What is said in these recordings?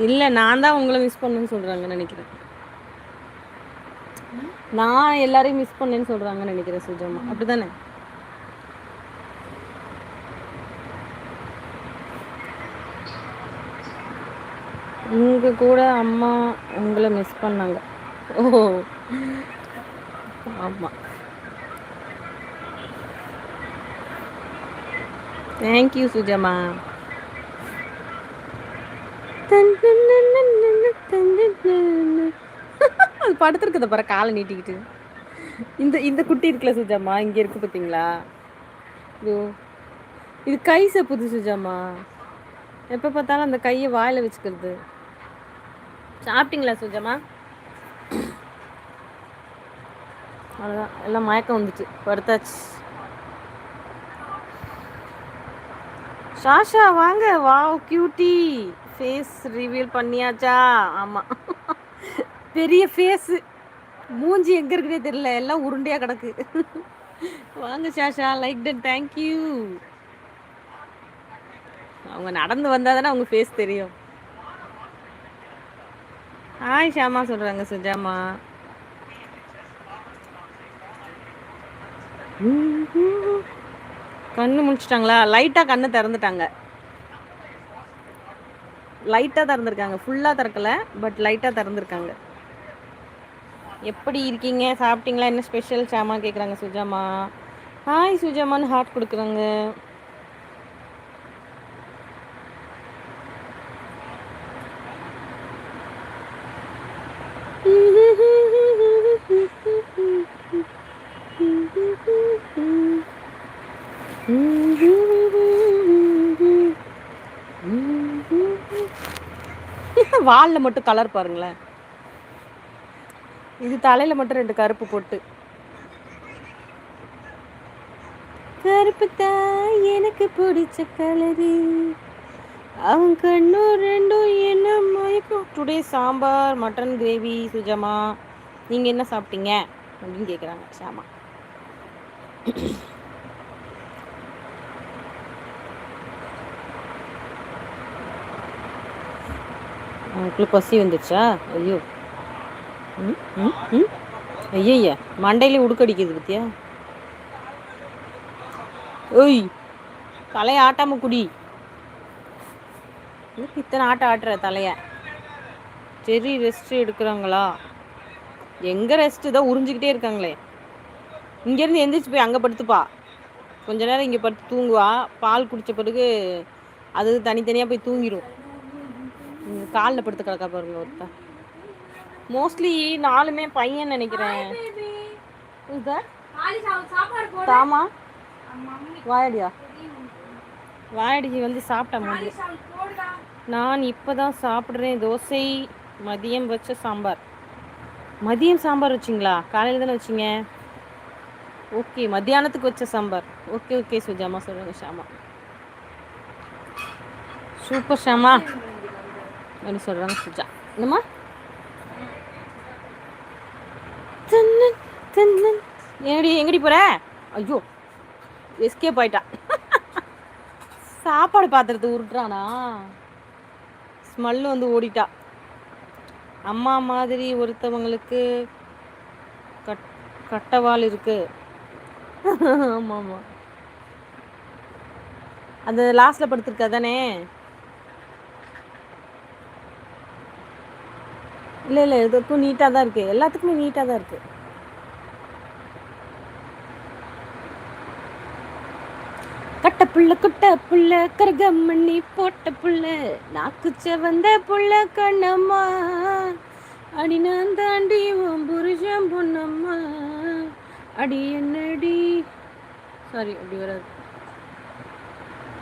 இல்ல நான் தான் உங்கள மிஸ் பண்ணேன்னு சொல்றாங்கன்னு நெனைக்கிறேன். நான் எல்லாரையும் மிஸ் பண்ணேன்னு சொல்றாங்கன்னு நெனைக்கிறேன் சுஜாமா. அப்படிதானே? உங்க கூட அம்மா உங்கள மிஸ் பண்ணாங்க. ஓ! ஆமா. தேங்க் யூ சுஜாமா. அது படுத்துருக்குது பாரு காலை நீட்டிக்கிட்டு. இந்த இந்த குட்டி இருக்குல்ல சுஜாமா, இங்க இருக்கு பார்த்தீங்களா? இதோ இது கை சப்புது சுஜாமா. எப்ப பார்த்தாலும் அந்த கைய வாயில வச்சுக்கிறது. சாப்பிட்டீங்களா சுஜாமா? அவ்வளோதான் எல்லாம் மயக்கம் வந்துச்சு படுத்தாச்சு. ஷாஷா வாங்க. Wow cutie. ஃபேஸ் ரிவீல் பண்ணியாச்சா? ஆமாம், பெரிய ஃபேஸு. மூஞ்சி எங்கே இருக்குன்னே தெரியல, எல்லாம் உருண்டையாக கிடக்கு. வாங்க ஷாஷா, லைக் டன், தேங்க்யூ. அவங்க நடந்து வந்தால் தானே அவங்க ஃபேஸ் தெரியும். ஹாய் ஷாமா சொல்கிறாங்க சுஜாமா. கண்ணு முடிச்சிட்டாங்களா? லைட்டாக கண்ணு திறந்துட்டாங்க. லைட்டாக திறந்துருக்காங்க, ஃபுல்லாக திறக்கல, பட் லைட்டாக திறந்துருக்காங்க. எப்படி இருக்கீங்க, சாப்பிட்டீங்களா, என்ன ஸ்பெஷல் ஷாமா கேட்குறாங்க சுஜாமா. ஹாய் சுஜாமான்னு ஹார்ட் கொடுக்குறாங்க. வாலில் மட்டும் கலர் பாருங்களேன். இது தலையில் மட்டும் 2 கருப்பு போட்டு. கருப்பு தான் எனக்கு பிடிச்ச கலரு, அவன் கண்ணும் 2 என்ன மயக்கும். டுடே சாம்பார் மட்டன் கிரேவி சுஜாமா. நீங்கள் என்ன சாப்பிட்டீங்க அப்படின்னு கேட்குறாங்க ஷாமா. உங்களுக்கு பசி வந்துடுச்சா? ஐயோ, ம் ம் ம் ஐயய்யா, மண்டையிலே உடுக்கடிக்குது பத்தியா? ஓய், தலையை ஆட்டாம குடி. இத்தனை ஆட்டம் ஆட்டுற தலைய. சரி, ரெஸ்ட் எடுக்கிறாங்களா? எங்கே ரெஸ்ட்டு தான் உறிஞ்சிக்கிட்டே இருக்காங்களே. இங்கேருந்து எந்திரிச்சு போய் அங்கே படுத்துப்பா. கொஞ்ச நேரம் இங்கே படுத்து தூங்குவா. பால் குடித்த பிறகு அது தனித்தனியாக போய் தூங்கிடும். காலில் படுத்து கிடக்கா பாருங்க ஒருத்தா. மோஸ்ட்லி 4மே பையன் நினைக்கிறேன். தாமா வாயடியா, வாயடிக்கு வந்து சாப்பிட்ட மாதிரி. நான் இப்போ தான் சாப்பிட்றேன். தோசை, மதியம் வச்ச சாம்பார். மதியம் சாம்பார் வச்சிங்களா? காலையில் தானே வச்சிங்க. ஓகே, மத்தியானத்துக்கு வச்ச சாம்பார். ஓகே ஓகே சுஜாமா சொல்லுங்க ஷாமா. சூப்பர் ஷாமா அப்படின்னு சொல்கிறாங்க சுஜா. என்னம்மா? எங்கடி போற? ஐயோ, எஸ்கேப் ஆயிட்டா. சாப்பாடு பாத்திரத்தை உருட்டுறானா? ஸ்மெல்லு வந்து ஓடிட்டா. அம்மா மாதிரி ஒருத்தவங்களுக்கு கட்டவால் இருக்கு. ஆமாம் ஆமாம், அந்த லாஸ்ட்ல படுத்துருக்கா தானே? இல்லை இல்லை, எதுக்கும் நீட்டாக தான் இருக்குது, எல்லாத்துக்குமே நீட்டாக தான் இருக்குது. கட்ட புள்ள குட்ட புள்ள கருகம்மண்ணி போட்ட புள்ள நாக்குச்ச வந்த புள்ள கண்ணம்மா, அடி நான் தாண்டி உன் புருஷன் பொண்ணம்மா, அடி என்னடி. சாரி, அப்படி வராது,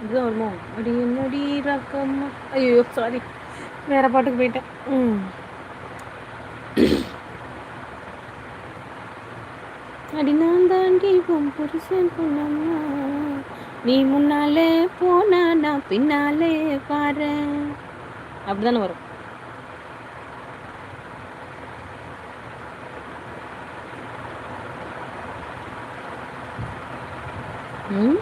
இதுதான் வருமோ? அடி என்னடி ரக்கம்மா. ஐயோ சாரி, வேற பாட்டுக்கு போயிட்டேன். அடி நான் தாண்டி உன் புருஷன் பொண்ணம்மா, நீ முன்னாலே போனா நான் பின்னாலே பாரு. அப்படிதானே வரும். ம்